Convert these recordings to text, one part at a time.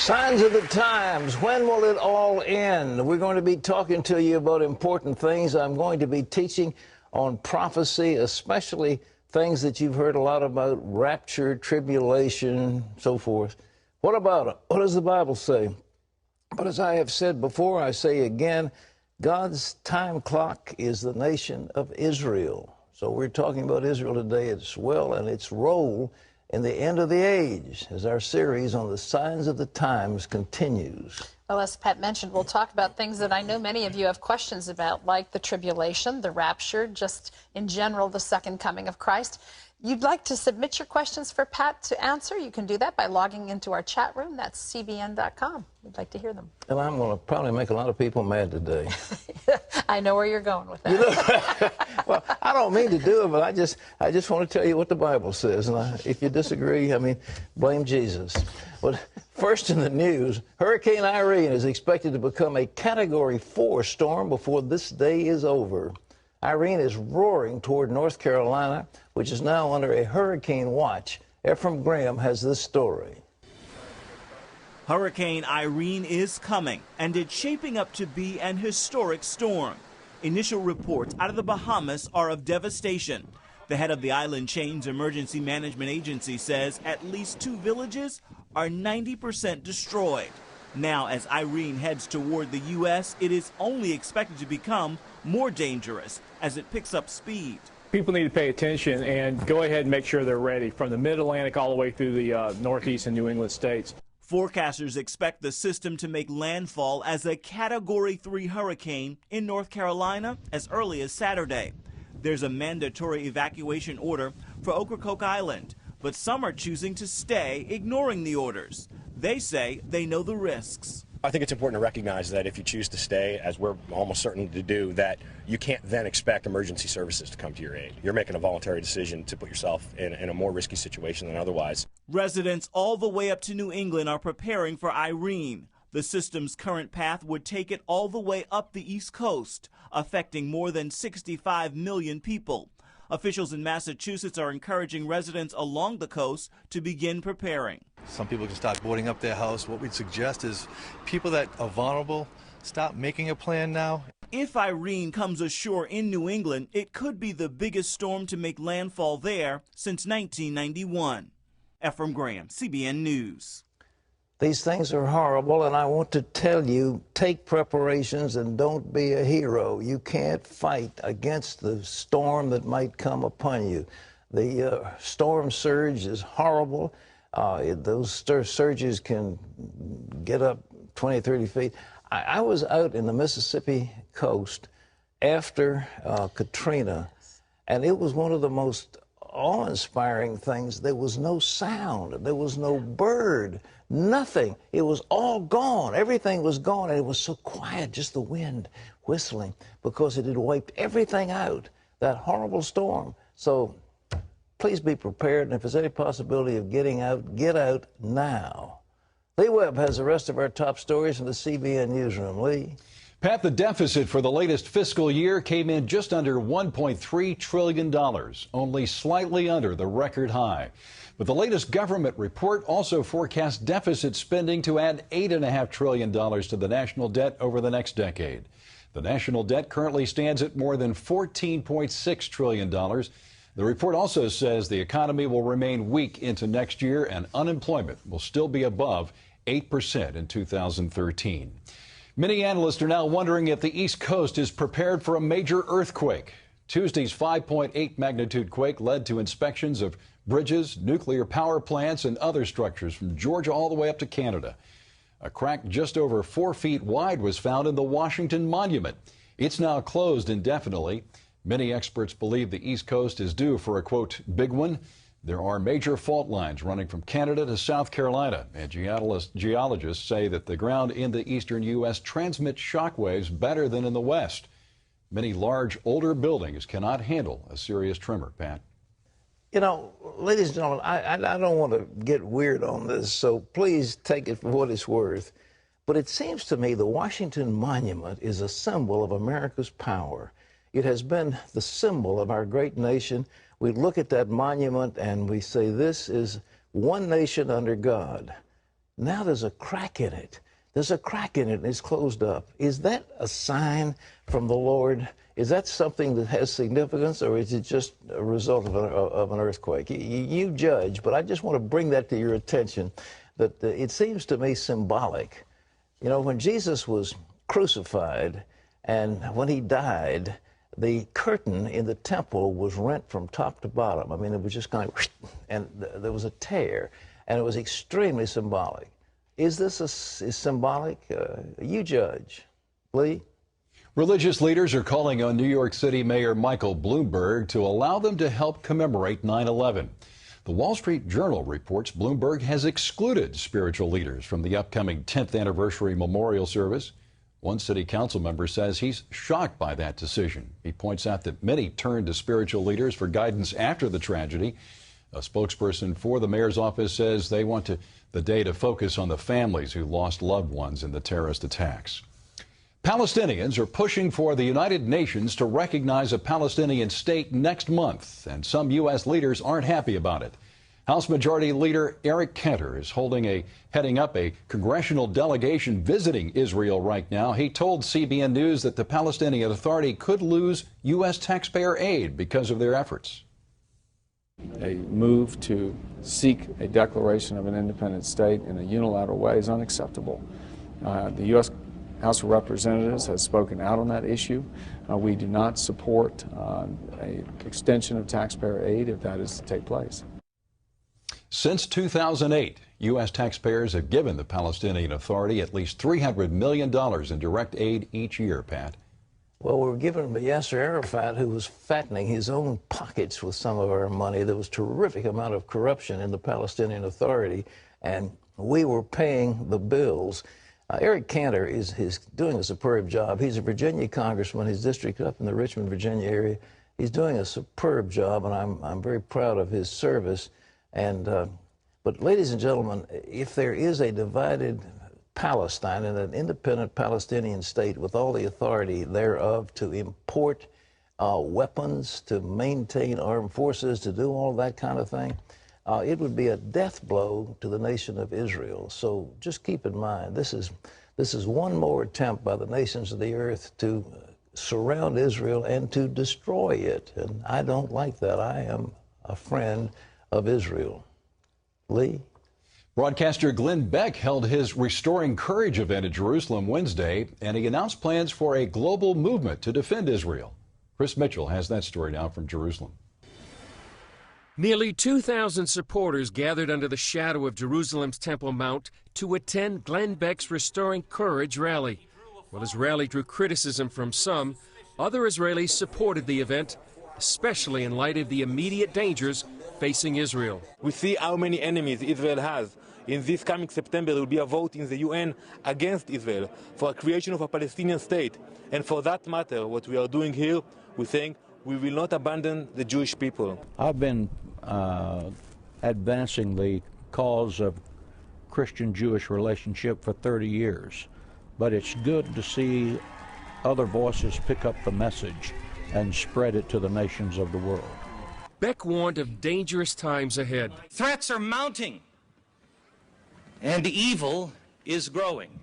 Signs of the times. When will it all end? We're going to be talking to you about important things. I'm going to be teaching on prophecy, especially things that you've heard a lot about: rapture, tribulation, so forth. What about it? What does the Bible say? But as I have said before, I say again, God's time clock is the nation of Israel. So we're talking about Israel today as well, and its role in the end of the age, as our series on the signs of the times continues. Well, as Pat mentioned, we'll talk about things that I know many of you have questions about, like the tribulation, the rapture, just in general, the second coming of Christ. You'd like to submit your questions for Pat to answer? You can do that by logging into our chat room. That's cbn.com. We'd like to hear them. And I'm going to probably make a lot of people mad today. I know where you're going with that. Well, I don't mean to do it, but I just want to tell you what the Bible says. And if you disagree, I mean, blame Jesus. But first in the news, Hurricane Irene is expected to become a Category 4 storm before this day is over. Irene is roaring toward North Carolina, which is now under a hurricane watch. Ephraim Graham has this story. Hurricane Irene is coming, and it's shaping up to be an historic storm. Initial reports out of the Bahamas are of devastation. The head of the island chain's emergency management agency says at least 2 villages are 90% destroyed. Now, as Irene heads toward the U.S., it is only expected to become more dangerous as it picks up speed. People need to pay attention and go ahead and make sure they're ready, from the mid-Atlantic all the way through the Northeast and New England states. Forecasters expect the system to make landfall as a Category 3 hurricane in North Carolina as early as Saturday. There's a mandatory evacuation order for Ocracoke Island, but some are choosing to stay, ignoring the orders. They say they know the risks. I think it's important to recognize that if you choose to stay, as we're almost certain to do, that you can't then expect emergency services to come to your aid. You're making a voluntary decision to put yourself in a more risky situation than otherwise. Residents all the way up to New England are preparing for Irene. The system's current path would take it all the way up the East Coast, affecting more than 65 million people. Officials in Massachusetts are encouraging residents along the coast to begin preparing. Some people can start boarding up their house. What we'd suggest is people that are vulnerable, stop making a plan now. If Irene comes ashore in New England, it could be the biggest storm to make landfall there since 1991. Ephraim Graham, CBN News. These things are horrible, and I want to tell you, take preparations and don't be a hero. You can't fight against the storm that might come upon you. The storm surge is horrible. Those surges can get up 20, 30 feet. I was out in the Mississippi coast after Katrina, and it was one of the most awe-inspiring things. There was no sound. There was no bird. Nothing. It was all gone. Everything was gone, and it was so quiet, just the wind whistling, because it had wiped everything out, that horrible storm. So please be prepared, and if there's any possibility of getting out, get out now. Lee Webb has the rest of our top stories from the CBN Newsroom. Lee? Pat, the deficit for the latest fiscal year came in just under $1.3 trillion, only slightly under the record high. But the latest government report also forecasts deficit spending to add $8.5 trillion to the national debt over the next decade. The national debt currently stands at more than $14.6 trillion. The report also says the economy will remain weak into next year and unemployment will still be above 8% in 2013. Many analysts are now wondering if the East Coast is prepared for a major earthquake. Tuesday's 5.8 magnitude quake led to inspections of bridges, nuclear power plants, and other structures from Georgia all the way up to Canada. A crack just over 4 feet wide was found in the Washington Monument. It's now closed indefinitely. Many experts believe the East Coast is due for a, quote, big one. There are major fault lines running from Canada to South Carolina, and geologists say that the ground in the eastern U.S. transmits shock waves better than in the West. Many large, older buildings cannot handle a serious tremor, Pat. You know, ladies and gentlemen, I don't want to get weird on this, so please take it for what it's worth. But it seems to me the Washington Monument is a symbol of America's power. It has been the symbol of our great nation. We look at that monument and we say, this is one nation under God. now there's a crack in it. There's a crack in it and it's closed up. Is that a sign from the Lord? Is that something that has significance, or is it just a result of an earthquake? You judge, but I just want to bring that to your attention, that it seems to me symbolic. You know, when Jesus was crucified and when he died, the curtain in the temple was rent from top to bottom. I mean, it was just kind of, and there was a tear, and it was extremely symbolic. Is this is symbolic? You judge. Lee? Religious leaders are calling on New York City Mayor Michael Bloomberg to allow them to help commemorate 9/11. The Wall Street Journal reports Bloomberg has excluded spiritual leaders from the upcoming 10th anniversary memorial service. One city council member says he's shocked by that decision. He points out that many turned to spiritual leaders for guidance after the tragedy. A spokesperson for the mayor's office says they want the day to focus on the families who lost loved ones in the terrorist attacks. Palestinians are pushing for the United Nations to recognize a Palestinian state next month, and some U.S. leaders aren't happy about it. House Majority Leader Eric Cantor is heading up a congressional delegation visiting Israel right now. He told CBN News that the Palestinian Authority could lose U.S. taxpayer aid because of their efforts. A move to seek a declaration of an independent state in a unilateral way is unacceptable. The U.S. House of Representatives has spoken out on that issue. We do not support an extension of taxpayer aid if that is to take place. Since 2008, U.S. taxpayers have given the Palestinian Authority at least $300 million in direct aid each year, Pat. Well, we're giving them to Yasser Arafat, who was fattening his own pockets with some of our money. There was a terrific amount of corruption in the Palestinian Authority, and we were paying the bills. Eric Cantor is doing a superb job. He's a Virginia congressman. His district up in the Richmond, Virginia area. He's doing a superb job, and I'm very proud of his service. And but, ladies and gentlemen, if there is a divided Palestine and an independent Palestinian state with all the authority thereof to import weapons, to maintain armed forces, to do all that kind of thing, it would be a death blow to the nation of Israel. So just keep in mind, this is one more attempt by the nations of the earth to surround Israel and to destroy it. And I don't like that. I am a friend of Israel. Lee? Broadcaster Glenn Beck held his Restoring Courage event in Jerusalem Wednesday, and he announced plans for a global movement to defend Israel. Chris Mitchell has that story now from Jerusalem. Nearly 2,000 supporters gathered under the shadow of Jerusalem's Temple Mount to attend Glenn Beck's Restoring Courage rally. While his rally drew criticism from some, other Israelis supported the event, especially in light of the immediate dangers facing Israel. We see how many enemies Israel has. In this coming September, there will be a vote in the UN against Israel for a creation of a Palestinian state. And for that matter, what we are doing here, we're saying we will not abandon the Jewish people. I've been advancing the cause of Christian-Jewish relationship for 30 years. But it's good to see other voices pick up the message and spread it to the nations of the world. Beck warned of dangerous times ahead. Threats are mounting, and evil is growing.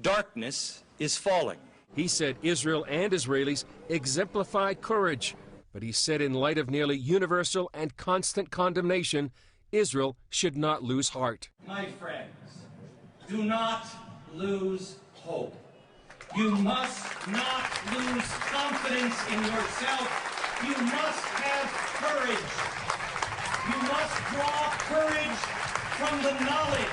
Darkness is falling. He said Israel and Israelis exemplified courage, but he said in light of nearly universal and constant condemnation, Israel should not lose heart. My friends, do not lose hope. You must not lose confidence in yourself. You must have courage. You must draw courage from the knowledge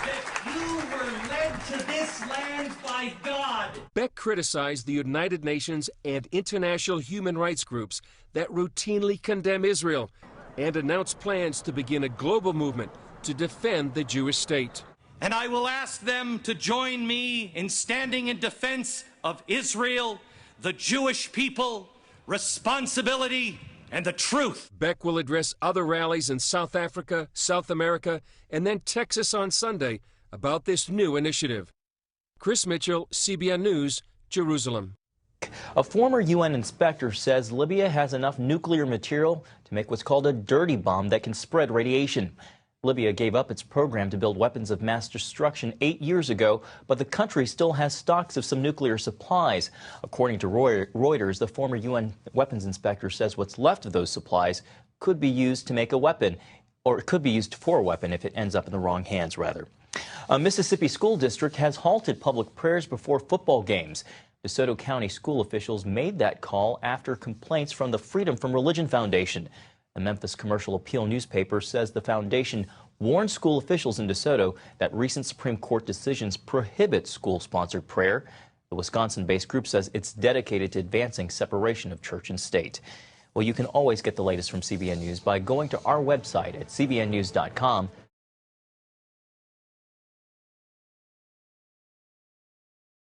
that you were led to this land by God. Beck criticized the United Nations and international human rights groups that routinely condemn Israel and announced plans to begin a global movement to defend the Jewish state. And I will ask them to join me in standing in defense of Israel, the Jewish people, responsibility, and the truth. Beck will address other rallies in South Africa, South America, and then Texas on Sunday about this new initiative. Chris Mitchell, CBN News, Jerusalem. A former UN inspector says Libya has enough nuclear material to make what's called a dirty bomb that can spread radiation. Libya gave up its program to build weapons of mass destruction 8 years ago, but the country still has stocks of some nuclear supplies. According to Reuters, the former UN weapons inspector says what's left of those supplies could be used to make a weapon, or it could be used for a weapon if it ends up in the wrong hands, rather. A Mississippi school district has halted public prayers before football games. DeSoto County school officials made that call after complaints from the Freedom from Religion Foundation. The Memphis Commercial Appeal newspaper says the foundation warned school officials in DeSoto that recent Supreme Court decisions prohibit school-sponsored prayer. The Wisconsin-based group says it's dedicated to advancing separation of church and state. Well, you can always get the latest from CBN News by going to our website at cbnnews.com.